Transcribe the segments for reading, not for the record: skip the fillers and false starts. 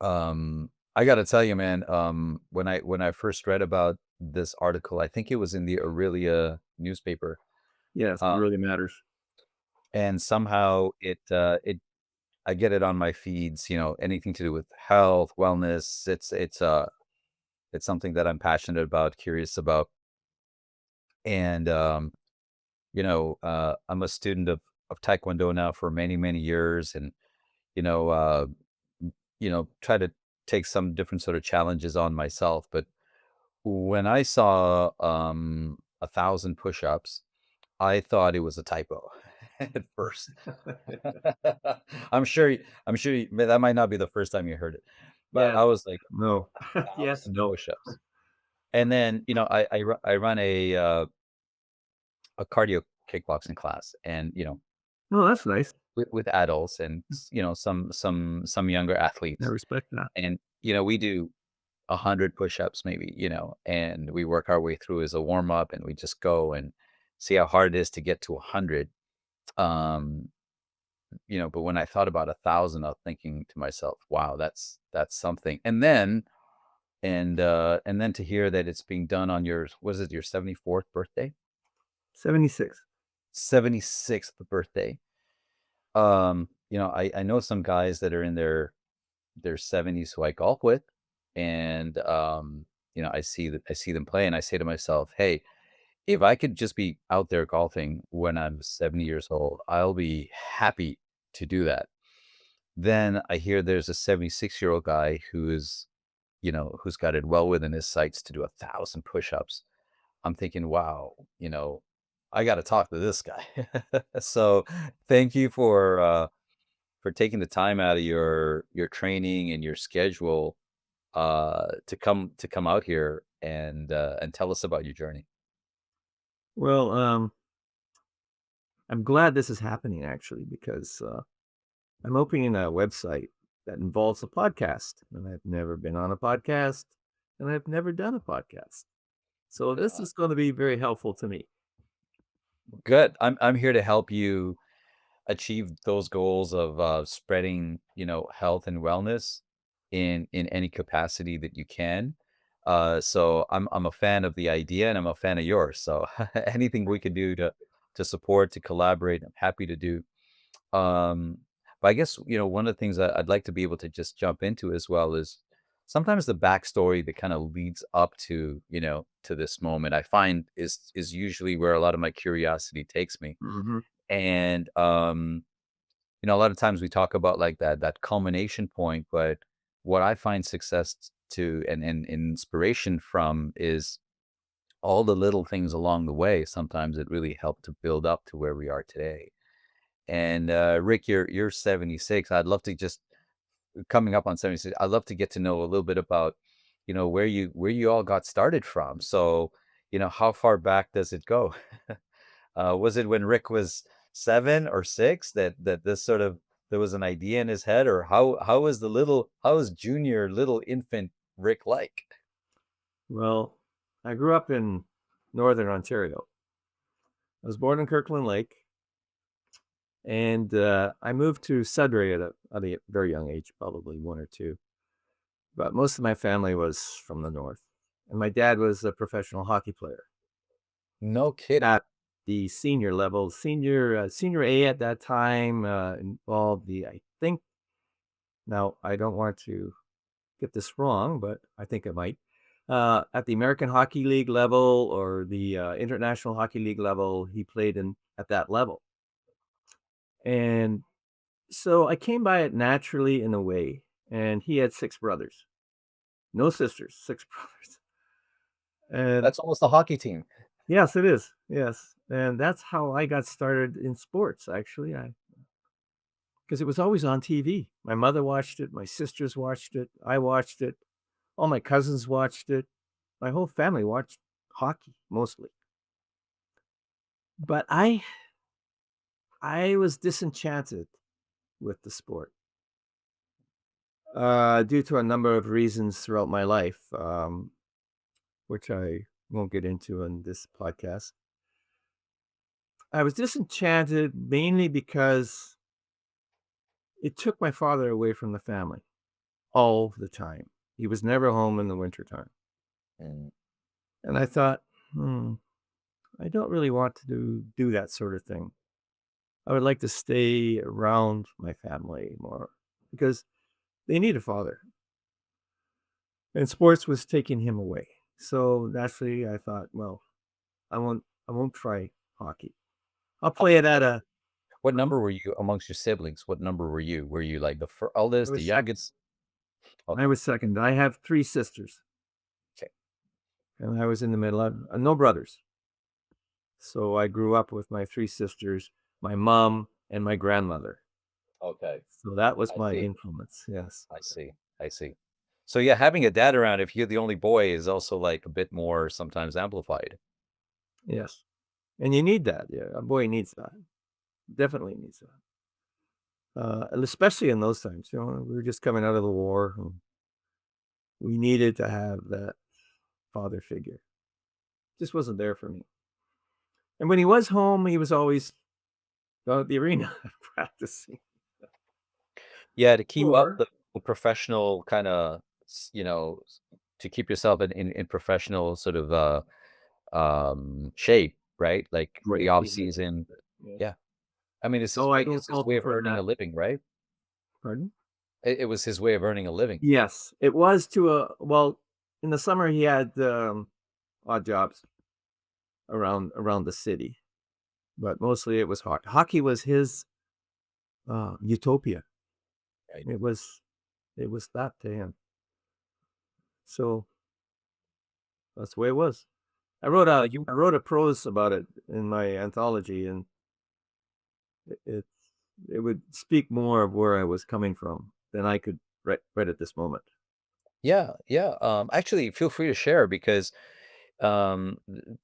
I gotta tell you, man, when I first read about this article, I think it was in the Aurelia newspaper, Yes, it um, really matters. and somehow it I get it on my feeds, anything to do with health, wellness. It's something that I'm passionate about, curious about, and I'm a student of Taekwondo now for many, many years, and you know, uh, try to take some different sort of challenges on myself. But when I saw 1,000 push-ups, I thought it was a typo at first. I'm sure that might not be the first time you heard it, but Yes. I was like, No. Yes, 1,000 no. push-ups. And then, I run a cardio kickboxing class, and, No, that's nice. with adults and, some younger I athletes. respect that. And, we do 100 push-ups maybe, and we work our way through as a warm up, and we just go and see how hard it is to get to 100. Um, but when I thought about 1,000, I was thinking to myself, wow, that's something. And then to hear that it's being done on your, was it your 74th birthday? 76. 76th birthday. I know some guys that are in their 70s who I golf with, and I see them play, and I say to myself, "Hey, if I could just be out there golfing when I'm 70 years old, I'll be happy to do that." Then I hear there's a 76-year-old guy who's got it well within his sights to do 1,000 push-ups. I'm thinking, "Wow, I got to talk to this guy." So, thank you for taking the time out of your training and your schedule to come out here and tell us about your journey. Well, I'm glad this is happening actually because I'm opening a website that involves a podcast, and I've never been on a podcast, and I've never done a podcast. So this Uh, is going to be very helpful to me. Good. I'm here to help you achieve those goals of spreading, health and wellness in any capacity that you can. So I'm a fan of the idea, and I'm a fan of yours. So anything we could do to support, to collaborate, I'm happy to do. Um, but I guess, one of the things I'd like to be able to just jump into as well is sometimes the backstory that kind of leads up to this moment, I find is usually where a lot of my curiosity takes me. Hmm. And a lot of times we talk about like that culmination point, but what I find success to and inspiration from is all the little things along the way. Sometimes it really helped to build up to where we are today. And, Rick, you're 76. I'd love to just coming up on 76, I'd love to get to know a little bit about, where you all got started from. So, how far back does it go? Was it when Rick was 7 or 6 that this sort of there was an idea in his head, or how was junior little infant Rick like? Well, I grew up in northern Ontario. I was born in Kirkland Lake, and I moved to Sudbury at a very young age, probably one or two. But most of my family was from the north, and my dad was a professional hockey player No kidding. at the senior level. Senior A at that time involved the I think now I don't want to get this wrong, but I think I might. At the American Hockey League level or the International Hockey League level, he played in at that level, and so I came by it naturally in a way. And he had six brothers, no sisters, six brothers, and That's almost a hockey team. yes, it is. Yes, and that's how I got started in sports. Actually, I because it was always on TV. My mother watched it. My sisters watched it. I watched it. All my cousins watched it. My whole family watched hockey mostly. But I was disenchanted with the sport due to a number of reasons throughout my life, which I won't get into in this podcast. I was disenchanted mainly because it took my father away from the family. all the time. He was never home in the wintertime. Mm. And I thought, hmm, I don't really want to do that sort of thing. I would like to stay around my family more because they need a father. And sports was taking him away. So naturally I thought, well, I won't try hockey. I'll play it at a What pardon? number were you amongst your siblings? What number were you? Were you like the I eldest, the was second. youngest? I Okay. was second. I have 3 sisters, Okay. and I was in the middle. No brothers. So I grew up with my 3 sisters, my mom, and my grandmother. Okay. So that was I my see. influence, yes. I see. I see. So yeah, having a dad around if you're the only boy is also like a bit more sometimes amplified. Yes. And you need that, yeah, a boy needs that. Definitely needs that. And especially in those times, we were just coming out of the war, and we needed to have that father figure. Just wasn't there for me. And when he was home, he was always down at the arena practicing. Yeah, to keep up Or the professional kinda, to keep yourself in professional sort of, shape, right? Like, the great off behavior. season. Yes. Yeah. I mean, No, I don't it's his fault way him of for earning a that. living, right? Pardon? It was his way of earning a living. Yes, it was to a well, in the summer, he had, odd jobs around the city, but mostly it was hockey. Hockey was his, utopia. Right. It was it was that to him. So, that's the way it was. I wrote Now a you I wrote a prose about it in my anthology, and it it would speak more of where I was coming from than I could write at this moment. Yeah, yeah, actually, feel free to share because,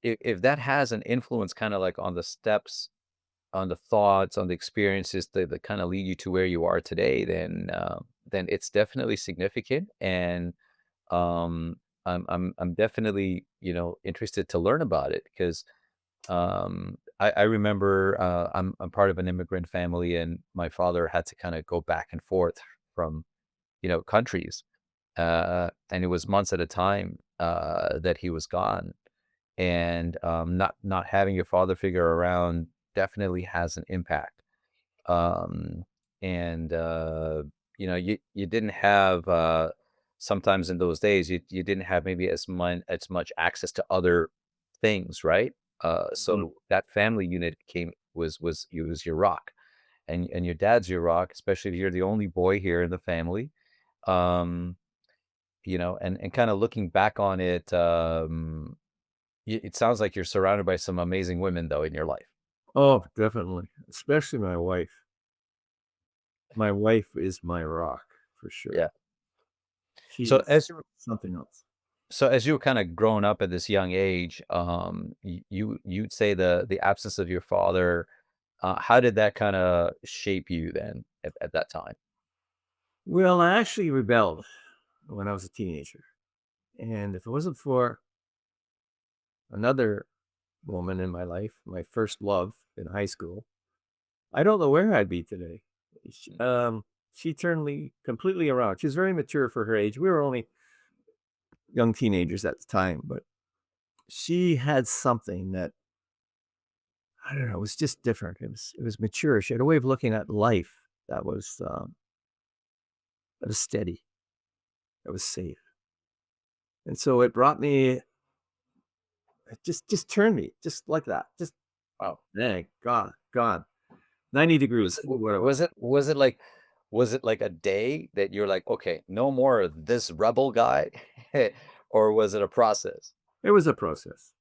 if that has an influence kinda like on the steps, on the thoughts, on the experiences that kinda lead you to where you are today, then it's definitely significant, and, um, I'm definitely, interested to learn about it because, I remember, I'm part of an immigrant family, and my father had to kinda go back and forth from, countries, and it was months at a time, that he was gone, and, not having your father figure around definitely has an impact. Um, and, you didn't have, sometimes in those days, you didn't have maybe as much access to other things, right? Mhm. So that family unit was your rock, and your dad's your rock, especially if you're the only boy here in the family. Um, and kinda looking back on it, it sounds like you're surrounded by some amazing women, though, in your life. Oh, definitely, especially my wife. My wife is my rock for Yeah. sure. She So is as you something else. so as you were kinda growing up at this young age, you'd say the absence of your father, how did that kinda shape you then at that time? Well, I actually rebelled when I was a teenager, and if it wasn't for another woman in my life, my first love in high school, I don't know where I'd be today. Mm. She turned me completely around. She was very mature for her age. We were only young teenagers at the time, but she had something that I don't know, it was just different. It was mature. She had a way of looking at life that was steady, that was safe. And so it brought me it just turned me just like that. Just Wow. thank God. 90 Was degrees it is w what it was. was it like a day that you're like, "Okay, no more of this rebel guy," or was it a process? It was a process.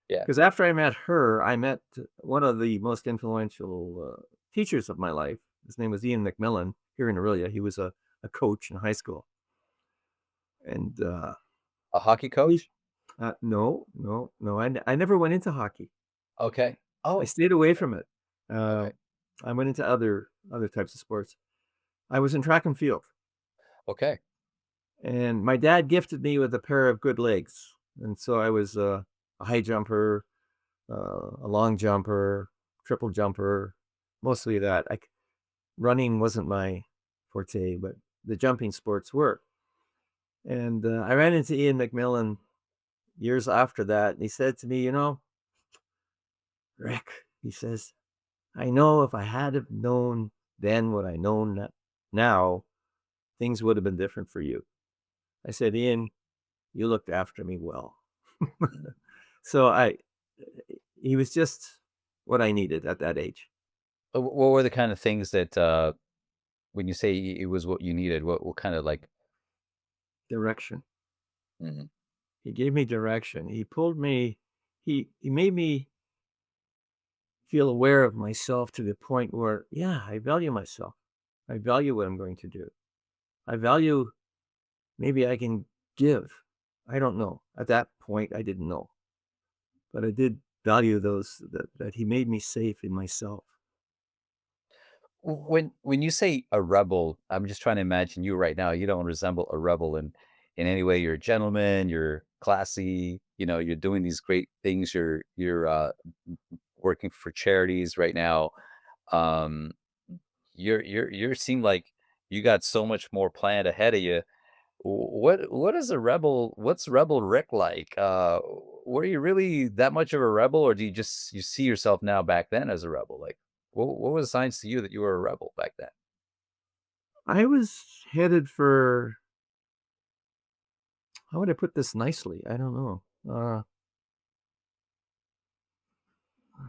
Yeah. Because after I met her, I met one of the most influential teachers of my life. His name was Ian McMillan here in Aurelia. He was a coach in high school. And A hockey he, coach? no, no, no, I never went into hockey. Okay. I Oh, stayed away okay, from it. Uh, okay, I went into other types of sports. I was in track and field, okay. and my dad gifted me with a pair of good legs, and so I was a high jumper, a long jumper, triple jumper, mostly that. Running wasn't my forte, but the jumping sports were. And I ran into Ian McMillan years after that, and he said to me, Rick, he says, I know if I had have known then what I know now, things would have been different for you. I said, Ian, you looked after me well. Mm. So he was just what I needed at that age. What were the kind of things that, when you say it was what you needed, what kind of like Direction. mhm, He gave me direction. He pulled me. He made me feel aware of myself to the point where, yeah, I value myself. I value what I'm going to do. I value maybe I can give. I don't know. At that point, I didn't know, but I did value those that he made me safe in myself. when you say a rebel, I'm just trying to imagine you right now. You don't resemble a rebel in any way. You're a gentleman, you're classy, you're doing these great things. You're working for charities right now. Um, you seem like you got so much more planned ahead of you. What is a rebel? What's rebel Rick like? Were you really that much of a rebel, or do you see yourself now back then as a rebel? Like, what was signs to you that you were a rebel back then? I was headed for, how would I put this nicely? I don't know.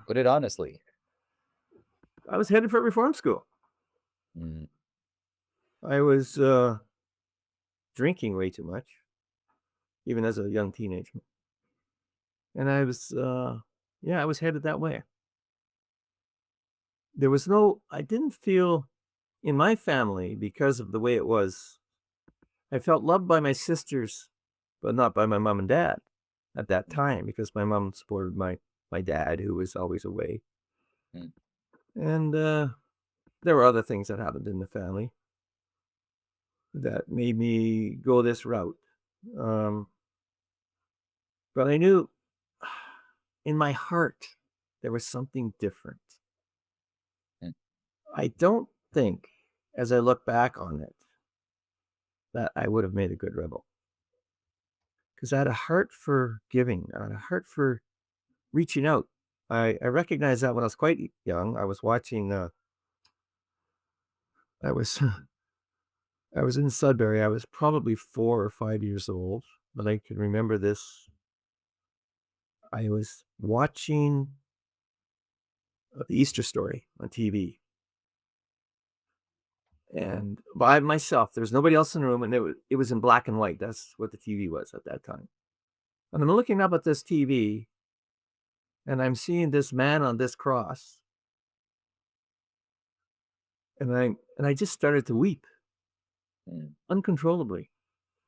Put it honestly. I was headed for reform school. Mm, I was drinking way too much, even as a young teenager. And yeah, I was headed that way. I didn't feel in my family because of the way it was. I felt loved by my sisters, but not by my mom and dad at that mm, time because my mom supported my dad who was always away. mm. And there were other things that happened in the family that made me go this route. Um, but I knew in my heart there was something different. Mm. I don't think, as I look back on it, that I would have made a good rebel because I had a heart for giving, I had a heart for reaching out. I recognized that when I was quite young. I was watching. I was I was in Sudbury. I was probably 4 or 5 years old, but I can remember this. I was watching the Easter Story on TV, and by myself. There's nobody else in the room, and it was in black and white. That's what the TV was at that time. And I'm looking up at this TV, and I'm seeing this man on this cross, and I just started to weep Mm. uncontrollably.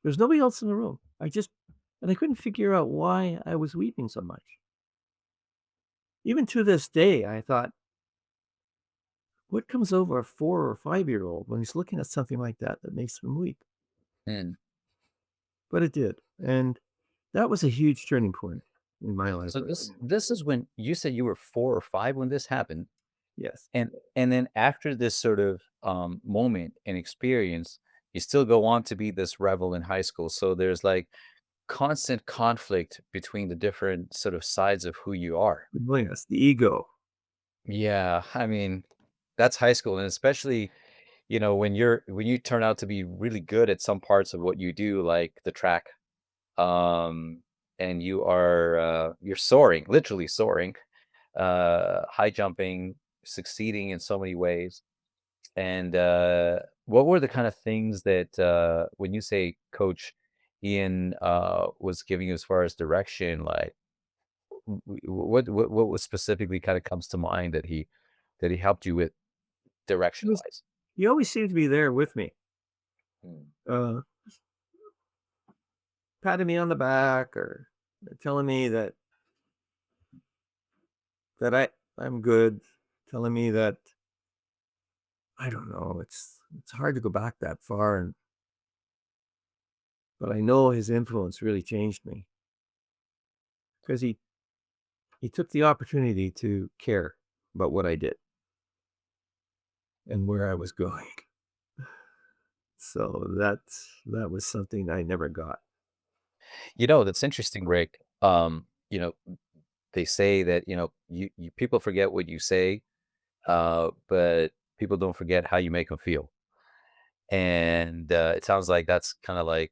There's nobody else in the room. And I couldn't figure out why I was weeping so much. Even to this day, I thought, what comes over a 4 or 5 year old when he's looking at something like that that makes him weep? Mm. But it did. And that was a huge turning point in my life. So this is when you said you were 4 or 5 when this happened, Yes. and then after this sort of moment and experience, you still go on to be this rebel in high school. So there's like constant conflict between the different sort of sides of who you are. Oh, yes. The ego. Yeah, I mean, that's high school, and especially, when you turn out to be really good at some parts of what you do, like the track, um, and you're soaring, literally soaring, high jumping, succeeding in so many ways. And what were the kind of things that when you say Coach Ian was giving you as far as direction, like what was specifically kind of comes to mind that he helped you with He was direction-wise? he always seemed to be there with me, Mm, uh, patting me on the back or telling me that I'm good, telling me that I don't know, it's hard to go back that far, but I know his influence really changed me because he took the opportunity to care about what I did and where I was going. So that was something I never got. That's interesting, Rick. They say that, you people forget what you say, but people don't forget how you make them feel. And it sounds like that's kind of like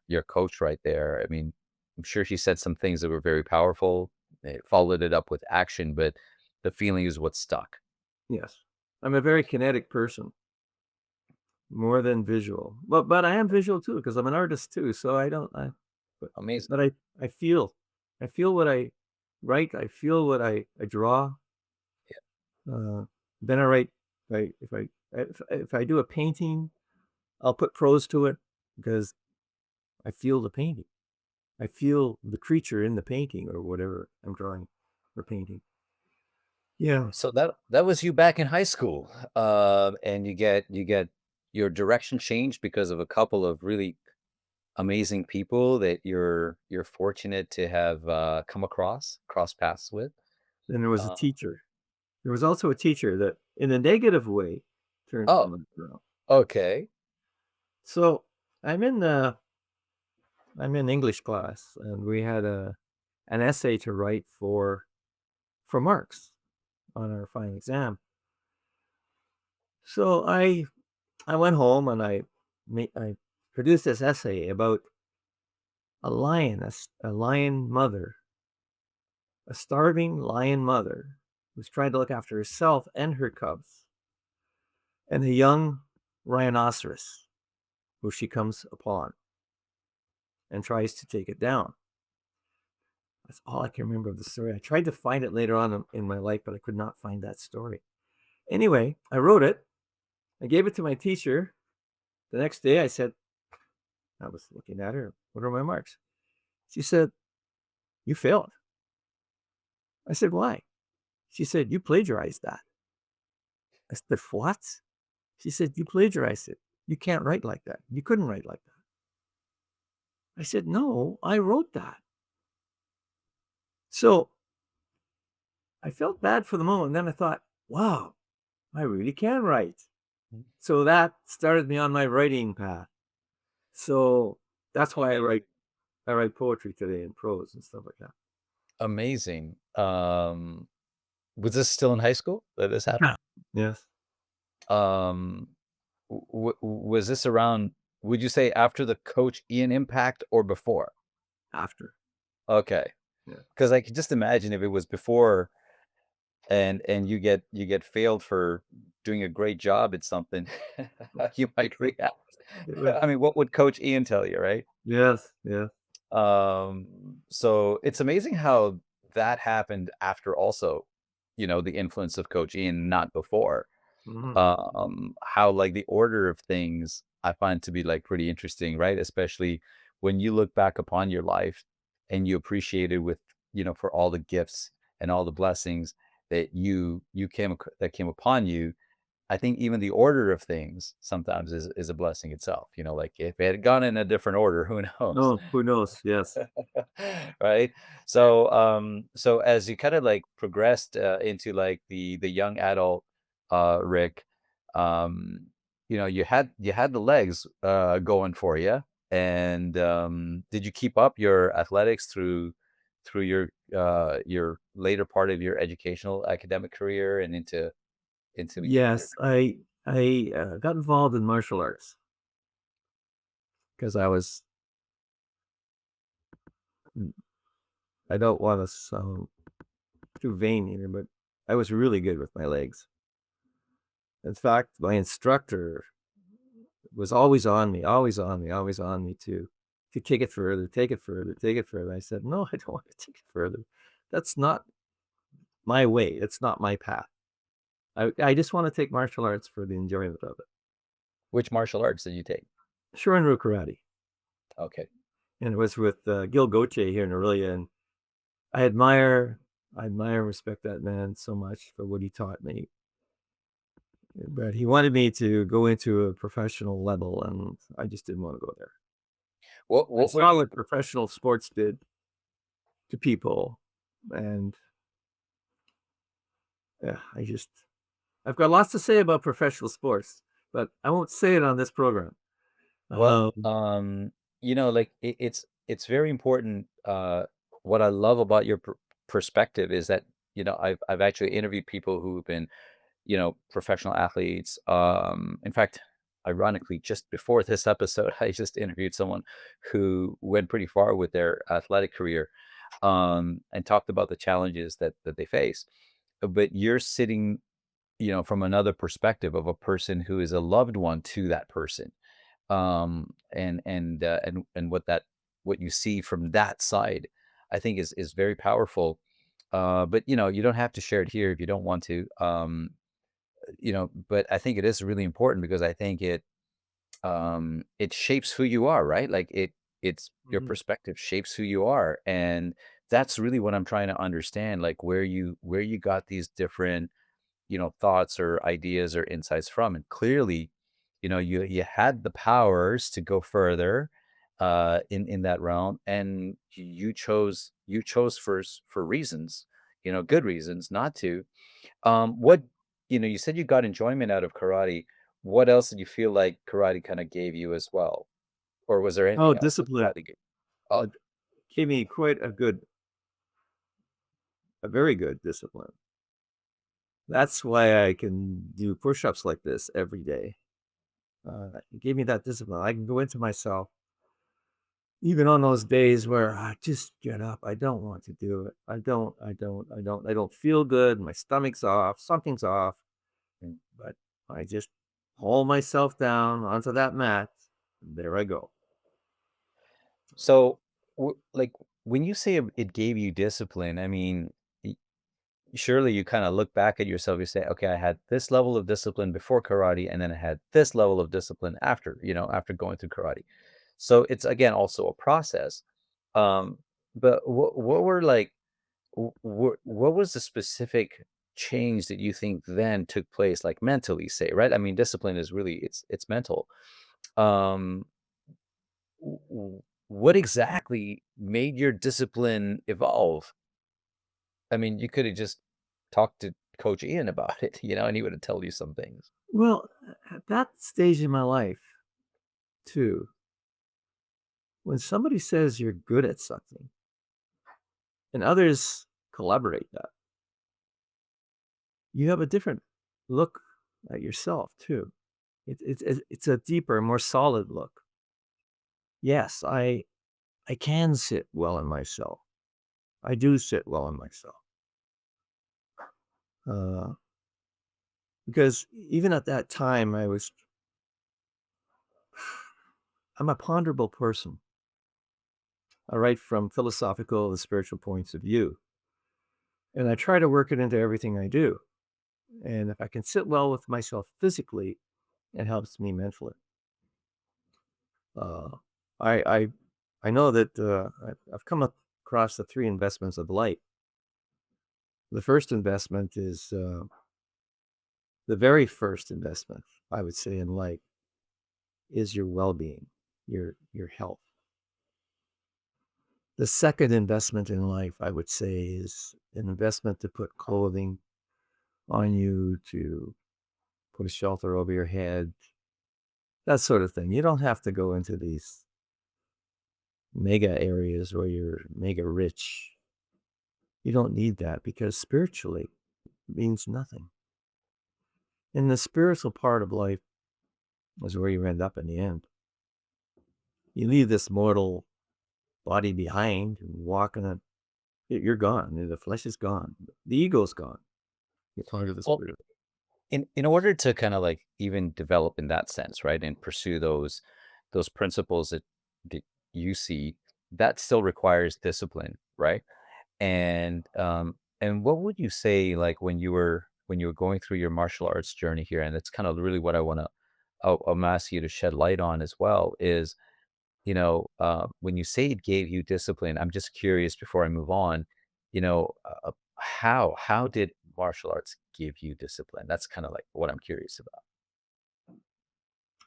your coach right there. I mean, I'm sure she said some things that were very powerful. They followed it up with action, but the feeling is what stuck. Yes. I'm a very kinetic person, more than visual. But I am visual too because I'm an artist too, so I don't I but Amazing. but I feel. I feel what I write, I feel what I draw. Uh, then I write if I do a painting, I'll put prose to it because I feel the painting. I feel the creature in the painting or whatever I'm drawing or painting. Yeah. So that was you back in high school, and you get your direction changed because of a couple of really amazing people that you're fortunate to have come cross paths with. Then there was a Uh, teacher. There was also a teacher that, in a negative way, turned my oh, life around. okay. So I'm in the I'm in English class, and we had a an essay to write for marks on our final exam. So I went home and I produced this essay about a lion, a lion mother, a starving lion mother who's trying to look after herself and her cubs, and a young rhinoceros who she comes upon and tries to take it down. That's all I can remember of the story. I tried to find it later on in my life, but I could not find that story. Anyway, I wrote it. I gave it to my teacher. The next day, I said, I was looking at her, what are my marks? She said, you failed. I said, why? She said, you plagiarized that. I said, what? She said, you plagiarized it. You can't write like that. You couldn't write like that. I said, no, I wrote that. So I felt bad for the moment. And then I thought, wow, I really can write. So that started me on my writing path. So that's why I write poetry today and prose and stuff like that. Amazing. Was this still in high school that this Yeah. happened? Yes. Um, was this around? Would you say after the Coach Ian impact or before? After. Okay, Yeah. because I could just imagine if it was before, and you get failed for doing a great job at something, how you might react. It was I mean, what would Coach Ian tell you, right? yes, yes. So it's amazing how that happened after also, the influence of Coach Ian, not before. Mhm. How like the order of things I find to be like pretty interesting, right? Especially when you look back upon your life and you appreciate it with, for all the gifts and all the blessings that that came upon you. I think even the order of things sometimes is a blessing itself. Like if it had gone in a different order, who knows? Oh, who knows? Yes. Right? So as you kind of like progressed into like the young adult Rick, um, you had the legs going for you. And did you keep up your athletics through your later part of your educational academic career and into your Yes, I got involved in martial arts because I don't wanna sound too vain here, but I was really good with my legs. In fact, my instructor was always on me, always on me, always on me to take it further, take it further, take it further. I said, "No, I don't want to take it further. That's not my way. It's not my path. I just wanna take martial arts for the enjoyment of it." which martial arts did you take? Shorin karate, Okay. and it was with, Gil Goche here in Aurelia, and I admire and respect that man so much for what he taught me. But he wanted me to go into a professional level, and I just didn't want to go there. What I what were saw you what professional sports did to people, and yeah, I've got lots to say about professional sports, but I won't say it on this program. Well, Um, like it's very important. What I love about your perspective is that I've actually interviewed people who've been professional athletes. In fact, ironically, just before this episode, I just interviewed someone who went pretty far with their athletic career, and talked about the challenges that they face. But you're sitting, from another perspective of a person who is a loved one to that person, and what you see from that side, I think is very powerful. But you don't have to share it here if you don't want to. But I think it is really important because I think it shapes who you are, right? Like it's your mhm. perspective shapes who you are, and that's really what I'm trying to understand, like where you got these different thoughts or ideas or insights from. And clearly, you had the powers to go further in that realm, and you chose for reasons, good reasons not to. What you said you got enjoyment out of karate. What else did you feel like karate kind of gave you as well? Or was there Oh, anything else that discipline, karate gave? Oh, gave me quite a very good discipline. That's why I can do push-ups like this every day. It gave me that discipline. I can go into myself, even on those days where I just get up. I don't want to do it. I don't feel good. My stomach's off. Something's off. mm. But I just haul myself down onto that mat. And there I go. So, like, when you say it gave you discipline, I mean, surely you kind of look back at yourself, you say, okay, I had this level of discipline before karate, and then I had this level of discipline after going through karate. So it's again also a process. Um, but what were like what was the specific change that you think then took place, like mentally, say, right? I mean, discipline is really it's mental. Um, what exactly made your discipline evolve? I mean, you could have just talked to Coach Ian about it, and he would have told you some things. Well, at that stage in my life, too, when somebody says you're good at something and others collaborate that, you have a different look at yourself, too. It's a deeper, more solid look. Yes, I can sit well in myself. I do sit well in myself. Uh, because even at that time, I'm a ponderable person. I write from philosophical and spiritual points of view, and I try to work it into everything I do. And if I can sit well with myself physically, it helps me mentally. Uh, I, I, I know that I've come across the three investments of life. The first investment is the very first investment I would say in life is your well-being, your health. The second investment in life, I would say, is an investment to put clothing on you, to put a shelter over your head, that sort of thing. You don't have to go into these mega areas where you're mega rich. You don't need that because spiritually it means nothing. And the spiritual part of life is where you end up in the end. You leave this mortal body behind and walk in a you're gone. The flesh is gone. The ego's gone. It's part of the Well, spirit. in order to kind of like even develop in that sense, right, and pursue those principles that you see, that still requires discipline, right? And what would you say, like, when you were going through your martial arts journey here, and that's kind of really what I'm asking you to shed light on as well, is when you say it gave you discipline, I'm just curious before I move on, how did martial arts give you discipline? That's kind of like what I'm curious about.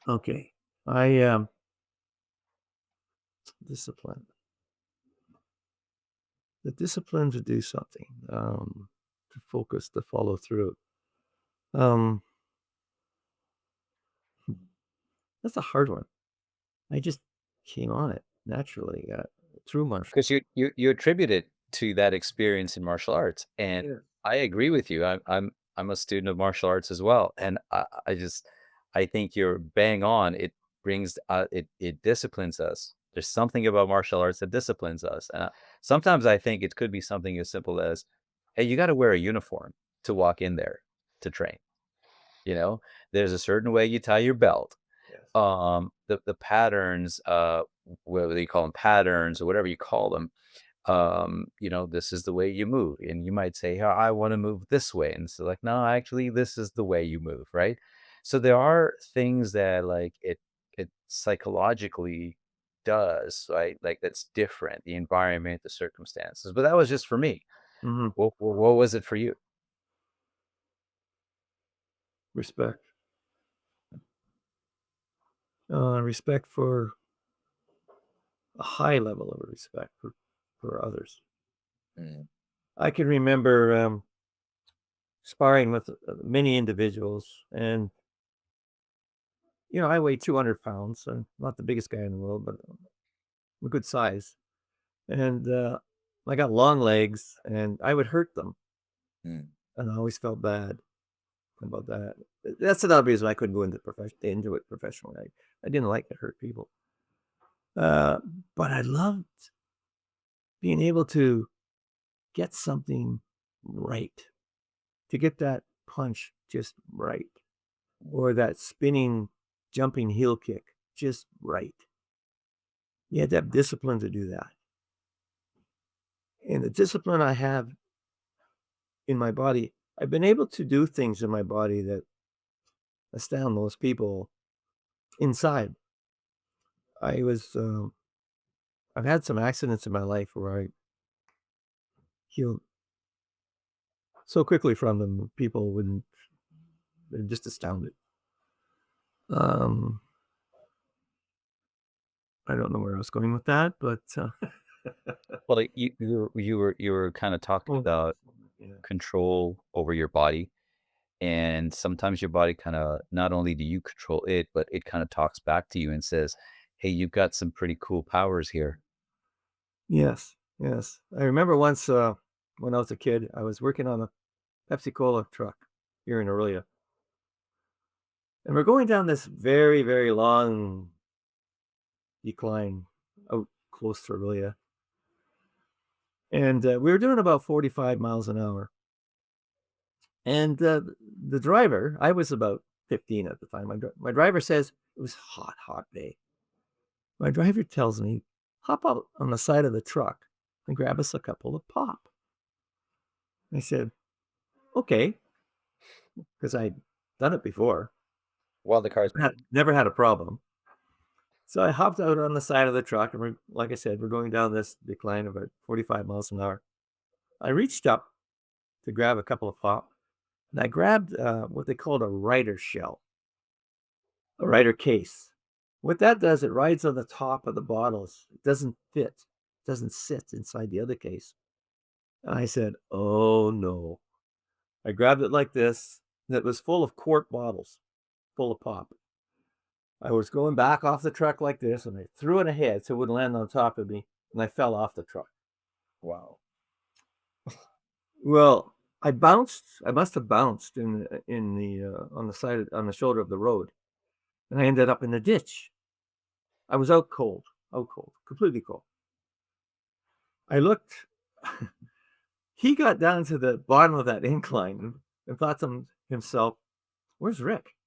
Okay. I discipline. The discipline to do something, to focus, to follow through. Um, that's a hard one. I just came on it naturally, through martial. Because you attribute it to that experience in martial arts, and Yeah. I agree with you. I'm a student of martial arts as well, and I think you're bang on. It brings it disciplines us. There's something about martial arts that disciplines us. Sometimes I think it could be something as simple as, hey, you got to wear a uniform to walk in there to train. You know, there's a certain way you tie your belt. Yes. The patterns, whether you call them patterns or whatever you call them, this is the way you move. And you might say, "Oh, I want to move this way." And so like, no, actually, this is the way you move, right? So there are things that like it psychologically does, right? Like that's different, the environment, the circumstances. But that was just for me. Mhm. What was it for you? Respect. Respect for a high level of respect for others. Mm, I can remember, sparring with, many individuals, and, I weigh 200 pounds. I'm not the biggest guy in the world, but I'm a good size, and, I got long legs, and I would hurt them, mm. and I always felt bad about that. That's another reason I couldn't go into it professionally. I didn't like to hurt people. Uh, but I loved being able to get something right, to get that punch just right, or that spinning, jumping heel kick just right. You had to have discipline to do that. And the discipline I have in my body, I've been able to do things in my body that astound most people inside. I was, I've had some accidents in my life where I healed so quickly from them, people wouldn't, they're just astounded. Um, I don't know where I was going with that, but, Well, like, you were kind of talking oh, about yeah. control over your body. And sometimes your body kinda not only do you control it, but it kinda talks back to you and says, "Hey, you've got some pretty cool powers here." Yes, yes. I remember once, when I was a kid, I was working on a Pepsi Cola truck here in Aurelia, and we're going down this very, very long decline out close to Aurelia, and, we were doing about 45 miles an hour, and, the driver, I was about 15 at the time, my driver says it was hot, hot day. My driver tells me, "Hop out on the side of the truck and grab us a couple of pop." I said, "Okay," because 'cause I'd done it before. While the car's Never had a problem. So I hopped out on the side of the truck, and we're like I said, we're going down this decline about 45 miles an hour. I reached up to grab a couple of pop, and I grabbed, what they called a rider shell, a rider case. What that does, it rides on the top of the bottles. It doesn't fit, doesn't sit inside the other case. And I said, "Oh, no." I grabbed it like this, and it was full of quart bottles, full of pop. I was going back off the truck like this, and I threw it ahead so it wouldn't land on top of me, and I fell off the truck. wow. Well, I bounced. I must have bounced on the on the shoulder of the road, and I ended up in the ditch. I was out cold, completely cold. I looked. He got down to the bottom of that incline and thought to himself, "Where's Rick?"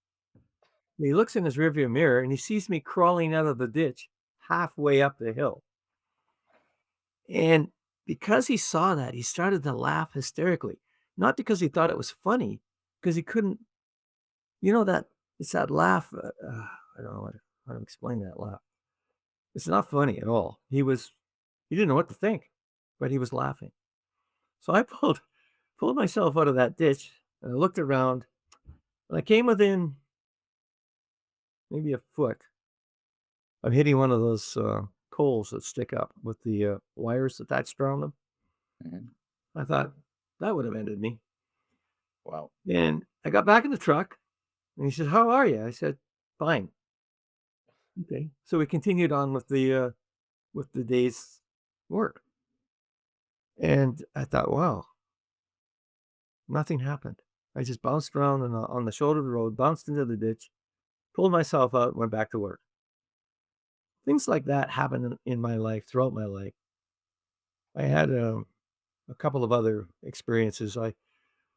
And he looks in his rearview mirror and he sees me crawling out of the ditch halfway up the hill. And because he saw that, he started to laugh hysterically. Not because he thought it was funny, because he couldn't, that it's that laugh. I don't know how to explain that laugh. It's not funny at all. He didn't know what to think, but he was laughing. So I pulled myself out of that ditch and I looked around and I came within maybe a foot of hitting one of those poles that stick up with the wires attached around them. Mhm. I thought that would have ended me. Wow. And I got back in the truck and he said, "How are you?" I said, "Fine." Okay. So we continued on with the day's work. And I thought, wow, nothing happened. I just bounced around on the shoulder of the road, bounced into the ditch, pulled myself out, went back to work. Things like that happen in my life, throughout my life. I had a couple of other experiences.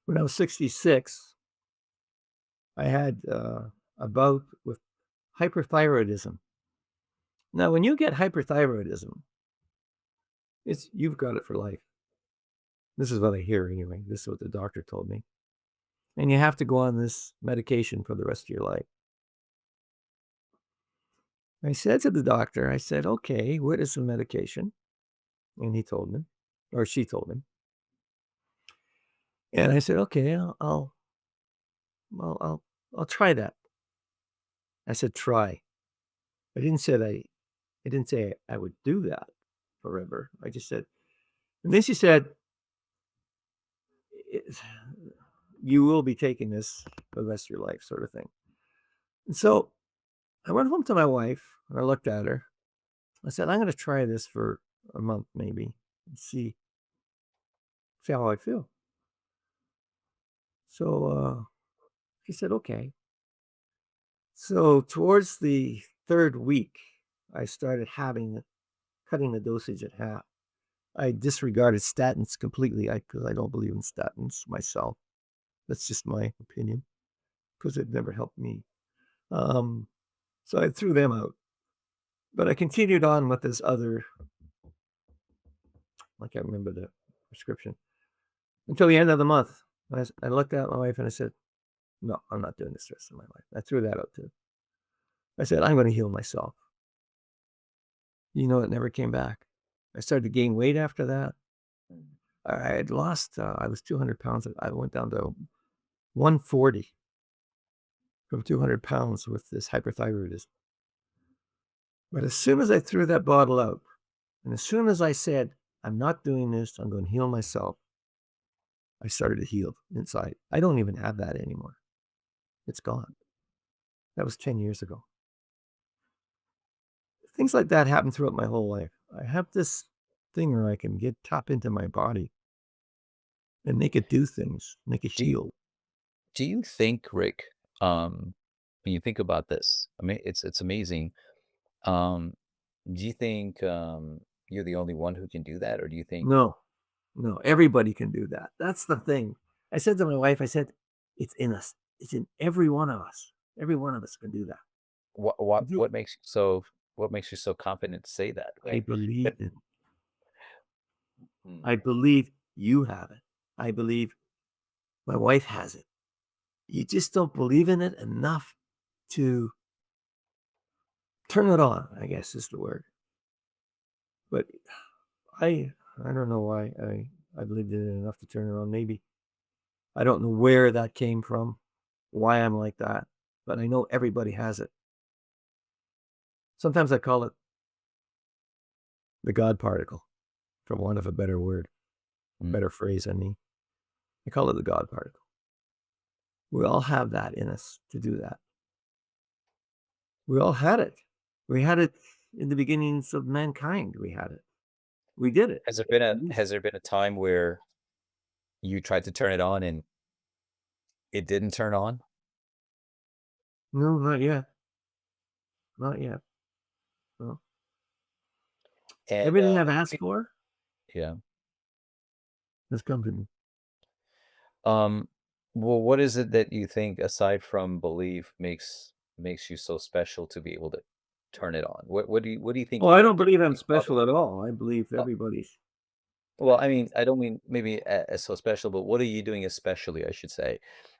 When I was 66, I had a bout with hyperthyroidism. Now, when you get hyperthyroidism, you've got it for life. This is what I hear anyway. This is what the doctor told me. And you have to go on this medication for the rest of your life. I said to the doctor, I said, okay, what is the medication? And he told me, or she told me. And I said, okay, I'll, I'll, I'll try that. I said, try. I didn't say I didn't say I would do that forever. I just said, and then she said, "It- you will be taking this for the rest of your life, sort of thing. And so I went home to my wife and I looked at her. I said, I'm going to try this for a month, maybe, and see how I feel. So she said, okay. So towards the third week, I started cutting the dosage at half. I disregarded statins completely because I don't believe in statins myself. That's just my opinion because it never helped me. Um, so I threw them out. But I continued on with this other, I can't remember the prescription, until the end of the month. I looked at my wife and I said, no, I'm not doing this the rest of my life. I threw that out too. I said, I'm going to heal myself. You know, it never came back. I started to gain weight after that. I had lost, I was 200 pounds. I went down to 140 from 200 pounds with this hyperthyroidism. But as soon as I threw that bottle out, and as soon as I said, I'm not doing this, I'm going to heal myself, I started to heal inside. I don't even have that anymore. It's gone. That was 10 years ago. Things like that happen throughout my whole life. I have this thing where I can tap into my body and make it do things, make it Do heal. do you think, Rick, when you think about this, I mean, it's amazing. Um, do you think you're the only one who can do that, or do you think No, no, everybody can do that. That's the thing. I said to my wife, I said, it's in us. It's in every one of us. Every one of us can do that. what You what do- what makes you so what makes you so confident to say that? I believe in. Mm. I believe you have it. I believe my wife has it. You just don't believe in it enough to turn it on, I guess is the word. But I I don't know why I believed in it enough to turn it on. Maybe I don't know where that came from, why I'm like that, but I know everybody has it. Sometimes I call it the God particle, for want of a better word, Mm. better phrase, I mean. I call it the God particle. We all have that in us to do that. We all had it. We had it in the beginnings of mankind. We had it. We did it. Has there been a time where you tried to turn it on and it didn't turn on? No, not yet. Not yet. No. And Everything I've what asked do for yeah. has come to me. Um, well, what is it that you think aside from belief makes you so special to be able to turn it on? What do you think Well, I don't believe I'm other special at all. I believe uh, everybody's. well, I mean, I don't mean maybe as so special, but what are you doing especially, I should say,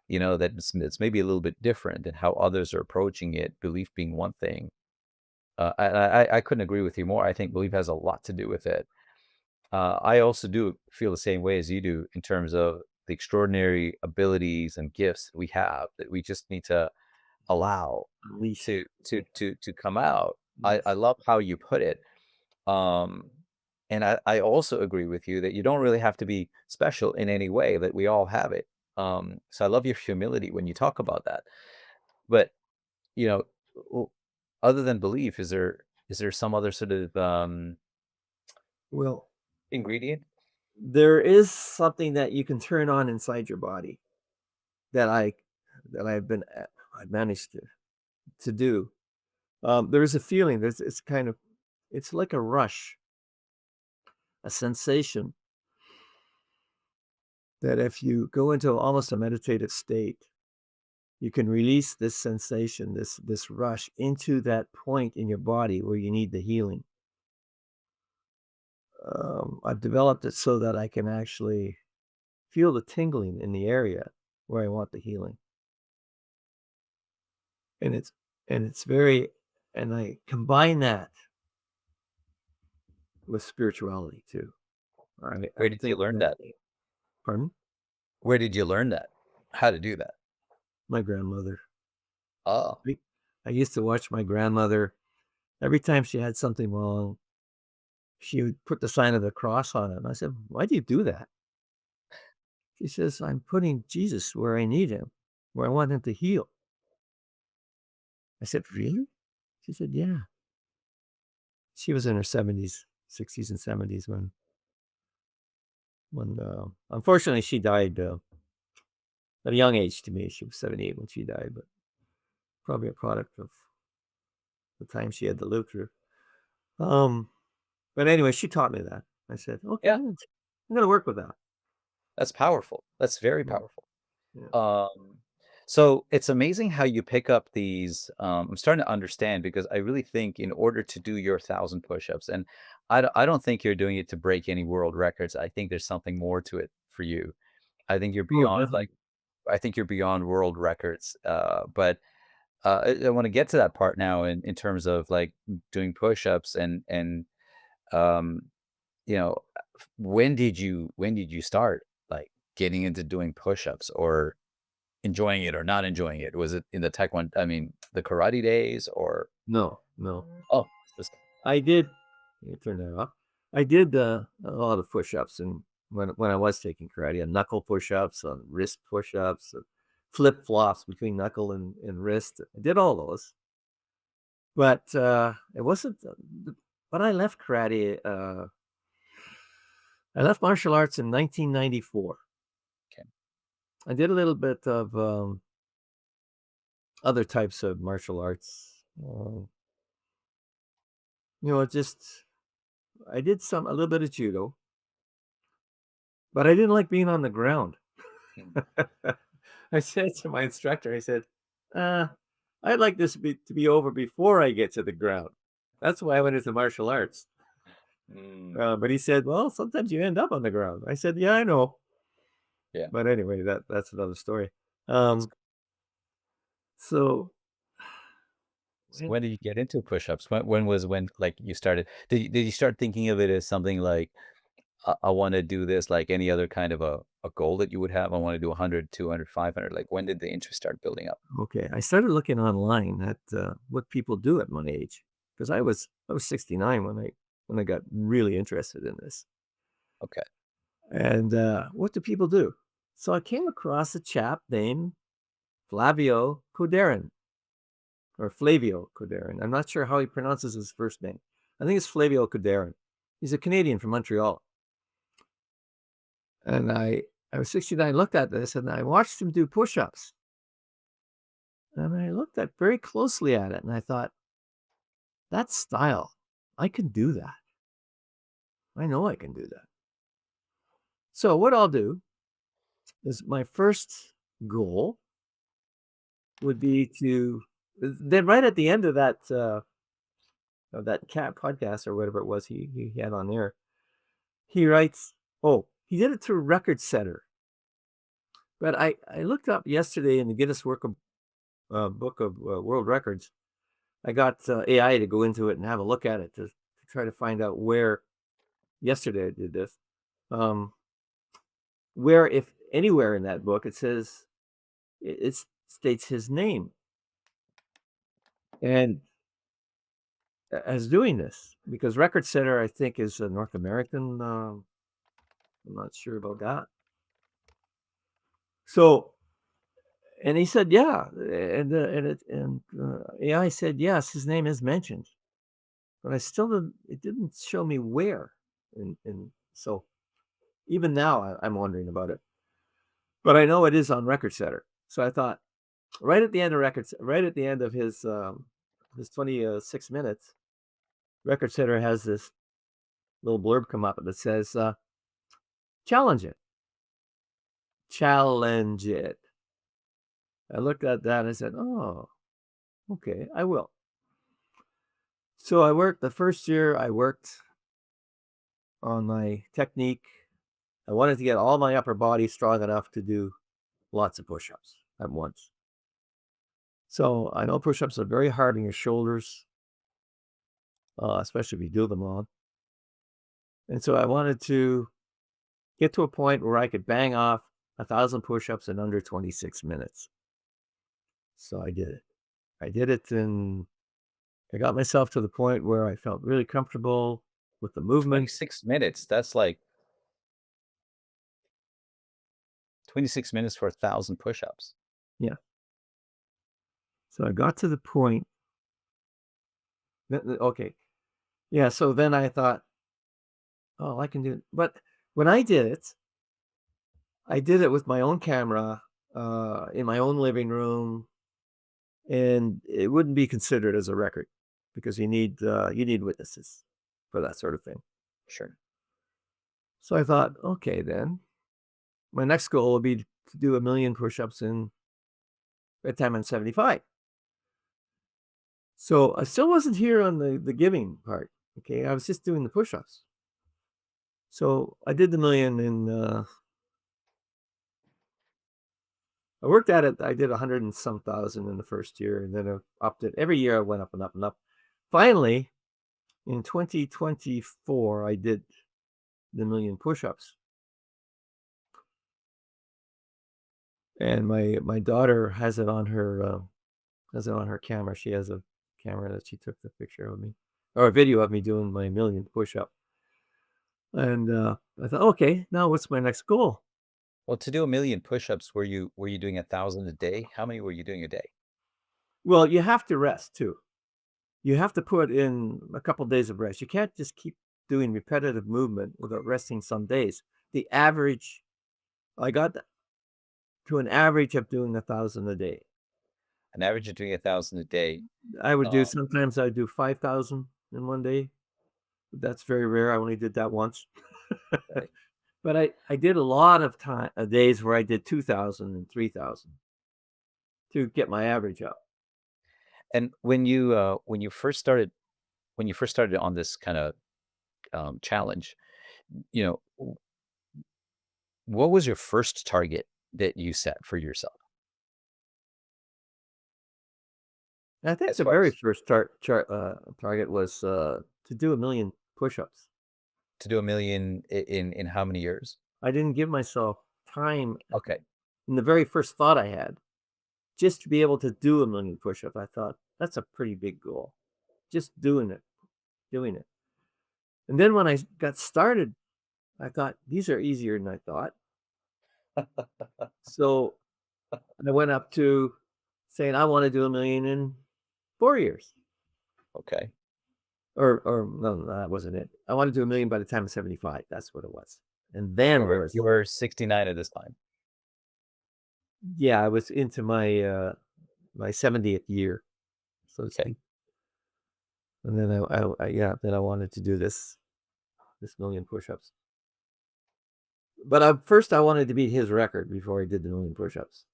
that it's maybe a little bit different than how others are approaching it, belief being one thing. I couldn't agree with you more. I think belief has a lot to do with it. I also do feel the same way as you do in terms of the extraordinary abilities and gifts we have that we just need to allow Unleash. to come out. I Yes. love how you put it. Um, and I also agree with you that you don't really have to be special in any way, that we all have it. So I love your humility when you talk about that. But, you know, other than belief, is there some other sort of Well, ingredient? there is something that you can turn on inside your body that I've managed to do. There's a feeling. It's kind of it's like a rush, a sensation that if you go into almost a meditative state, you can release this sensation, this rush into that point in your body where you need the healing. I've developed it so that I can actually feel the tingling in the area where I want the healing, and it's very, and I combine that with spirituality too. I Where did you think learn that, that? pardon, Where did you learn that? How to do that? my grandmother. Oh, I, I used to watch my grandmother every time she had something wrong. She would put the sign of the cross on it. And I said, "Why do you do that?" She says, "I'm putting Jesus where I need him, where I want him to heal." I said, "Really?" She said, "Yeah." She was in her 70s, 60s, and 70s when unfortunately she died at a young age to me. She was 78 when she died, but probably a product of the time she had to live through. Um, but anyway, she taught me that. I said, "Okay, yeah, I'm gonna work with that." that's powerful. That's very Yeah, powerful. yeah. Um, so it's amazing how you pick up these. I'm starting to understand because I really think in order to do your 1,000 push-ups, and I don't think you're doing it to break any world records. I think there's something more to it for you. I think you're Oh, beyond definitely. like I think you're beyond world records. But I want to get to that part now in terms of like doing push-ups and um, you know, when did you start like getting into doing push-ups or enjoying it or not enjoying it? Was it in the taekwondo I mean, the karate days or No, no. oh, just I did. You turn that off. I did a lot of push-ups, and when I was taking karate, knuckle push-ups, wrist push-ups, flip-flops between knuckle and wrist. I did all those, but it wasn't. When I left karate, I left martial arts in 1994. okay. I did a little bit of other types of martial arts. Just I did a little bit of judo, but I didn't like being on the ground. Mm. I said to my instructor, I said, uh, "I'd like this to be over before I get to the ground." That's why I went into martial arts. Mm. But he said, "Well, sometimes you end up on the ground." I said, "Yeah, I know." Yeah. But anyway, that's another story. That's Um, so so when when did you get into push-ups? When was when, like, you started did you start thinking of it as something like, I wanna do this like any other kind of a goal that you would have? I wanna do 100, 200, 500. Like, when did the interest start building up? Okay, I started looking online at what people do at my age because I was 69 when I got really interested in this. Okay. And what do people do? So I came across a chap named Flavio Coderin or Flavio Coderin. I'm not sure how he pronounces his first name. I think it's Flavio Coderin. He's a Canadian from Montreal. And I was 69, looked at this, and I watched him do push-ups. And I looked at very closely at it, and I thought, that style, I can do that. I know I can do that. So what I'll do is my first goal would be to then right at the end of that cat podcast or whatever it was he had on there, he writes, oh, he did it through Record Setter. But I looked up yesterday in the Book of World Records. I got AI to go into it and have a look at it to try to find out where yesterday I did this. Um, where, if anywhere in that book, it says it states his name and as doing this because Record Center, I think, is a North American. I'm not sure about that. So And he said, "Yeah," AI said, "Yes, his name is mentioned," but I still didn't it didn't show me where, and so even now, I'm wondering about it. But I know it is on Record Setter. So I thought right at the end of his 26 minutes, Record Setter has this little blurb come up that says, "Challenge it, challenge it." I looked at that and I said, "Oh, okay, I will." So I worked the first year, I worked on my technique. I wanted to get all my upper body strong enough to do lots of push-ups at once. So I know push-ups are very hard on your shoulders, especially if you do them wrong. And so I wanted to get to a point where I could bang off 1,000 push-ups in under 26 minutes. So I did it. I did it, and I got myself to the point where I felt really comfortable with the movement. 26 minutes, that's like 26 minutes for 1,000 push-ups. Yeah. So I got to the point okay. Yeah, so then I thought, "Oh, I can do it." But when I did it with my own camera, in my own living room, and it wouldn't be considered as a record because you need witnesses for that sort of thing. Sure. So I thought, okay, then my next goal will be to do 1,000,000 push-ups in by the time I'm 75. So I still wasn't here on the giving part. Okay, I was just doing the push-ups. So I did the million, and I worked at it. I did 100 and some thousand in the first year, and then I upped it. Every year I went up and up and up. Finally, in 2024, I did the million push-ups. And my daughter has it on her camera. She has a camera that she took the picture of me or a video of me doing my million push-up. And, I thought, "Okay, now what's my next goal?" Well, to do 1,000,000 push-ups, were you doing 1,000 a day? How many were you doing a day? Well, you have to rest too. You have to put in a couple days of rest. You can't just keep doing repetitive movement without resting some days. The average I got to an average of doing 1,000 a day. An average of doing 1,000 a day. I would do Um, sometimes I do 5,000 in one day. That's very rare. I only did that once. right. But I did a lot of days where I did 2,000 and 3,000 to get my average up. And when you first started on this kinda, challenge, you know, what was your first target that you set for yourself And I think as the far very as first target was to do 1,000,000 push-ups. to do 1,000,000 in how many years? I didn't give myself time Okay. in the very first thought I had just to be able to do 1,000,000 push-ups. I thought that's a pretty big goal. Just doing it. And then when I got started, I thought these are easier than I thought. So I went up to saying I want to do 1,000,000 in 4 years. Okay. Or no, that wasn't it. I wanted to do 1,000,000 by the time I'm 75. That's what it was. And then there was You were 69 at this time. yeah, I was into my 70th year, so to Okay. speak. And then yeah, then I wanted to do this 1,000,000 push-ups. But first I wanted to beat his record before I did the 1,000,000 push-ups.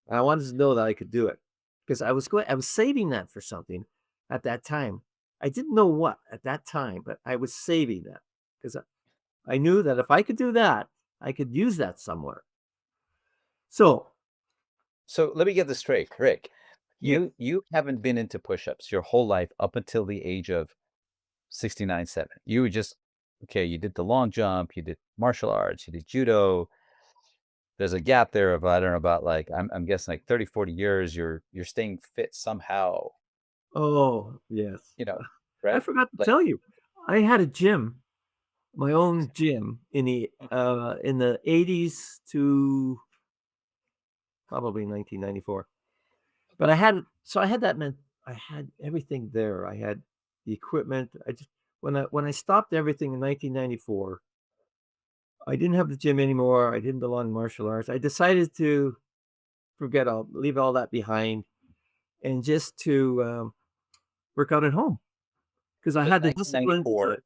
And I wanted to know that I could do it because I was saving that for something at that time. I didn't know what at that time, but I was saving that because I knew that if I could do that, I could use that somewhere. So, So let me get this straight, Rick. yeah. You haven't been into push-ups your whole life up until the age of 69, 7. You were just okay, you did the long jump, you did martial arts, you did judo. There's a gap there of, I don't know, about like, I'm guessing like 30, 40 years, you're staying fit somehow, Oh, yes. you know, I right? forgot to Like, tell you, I had a gym, my own gym in the 80s to probably 1994. But I had so I had that meant I had everything there. I had the equipment. I just when I stopped everything in 1994, I didn't have the gym anymore. I didn't belong to martial arts. I decided to leave all that behind, and just to work out at home because I But had the discipline to do it.